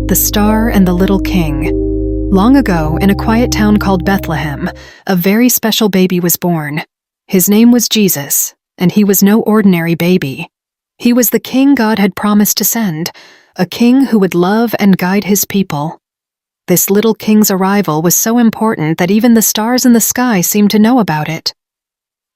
The Star and the Little King. Long ago, in a quiet town called Bethlehem, a very special baby was born. His name was Jesus, and he was no ordinary baby. He was the king God had promised to send, a king who would love and guide his people. This little king's arrival was so important that even the stars in the sky seemed to know about it.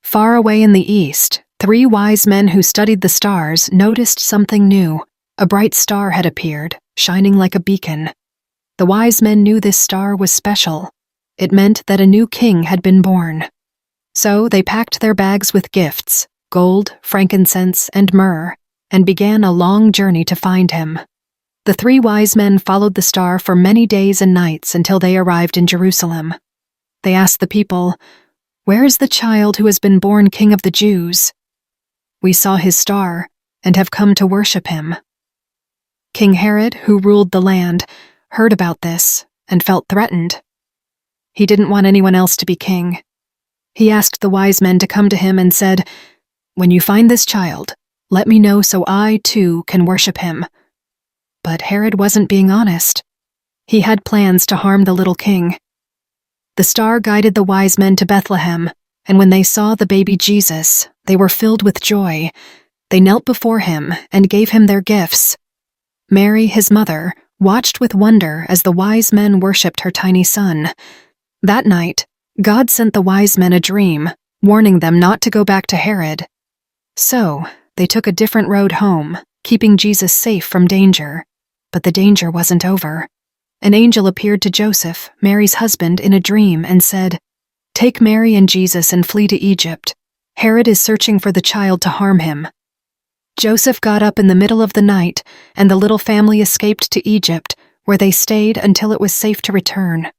Far away in the east, 3 wise men who studied the stars noticed something new. A bright star had appeared, shining like a beacon. The wise men knew this star was special. It meant that a new king had been born. So they packed their bags with gifts, gold, frankincense, and myrrh, and began a long journey to find him. The 3 wise men followed the star for many days and nights until they arrived in Jerusalem. They asked the people, "Where is the child who has been born King of the Jews? We saw his star and have come to worship him." King Herod, who ruled the land, heard about this and felt threatened. He didn't want anyone else to be king. He asked the wise men to come to him and said, "When you find this child, let me know so I, too, can worship him." But Herod wasn't being honest. He had plans to harm the little king. The star guided the wise men to Bethlehem, and when they saw the baby Jesus, they were filled with joy. They knelt before him and gave him their gifts. Mary, his mother, watched with wonder as the wise men worshipped her tiny son. That night, God sent the wise men a dream, warning them not to go back to Herod. So, they took a different road home, keeping Jesus safe from danger. But the danger wasn't over. An angel appeared to Joseph, Mary's husband, in a dream and said, "Take Mary and Jesus and flee to Egypt. Herod is searching for the child to harm him." Joseph got up in the middle of the night, and the little family escaped to Egypt, where they stayed until it was safe to return.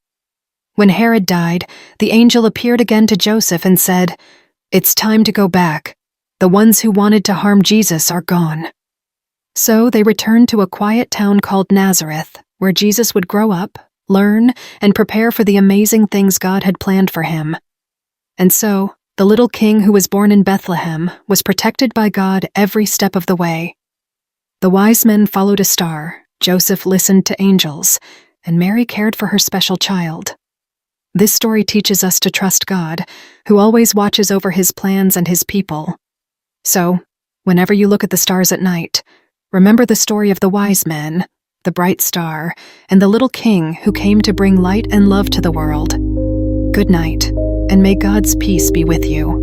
When Herod died, the angel appeared again to Joseph and said, "It's time to go back. The ones who wanted to harm Jesus are gone." So they returned to a quiet town called Nazareth, where Jesus would grow up, learn, and prepare for the amazing things God had planned for him. And so, the little king who was born in Bethlehem was protected by God every step of the way. The wise men followed a star, Joseph listened to angels, and Mary cared for her special child. This story teaches us to trust God, who always watches over his plans and his people. So, whenever you look at the stars at night, remember the story of the wise men, the bright star, and the little king who came to bring light and love to the world. Good night, and may God's peace be with you.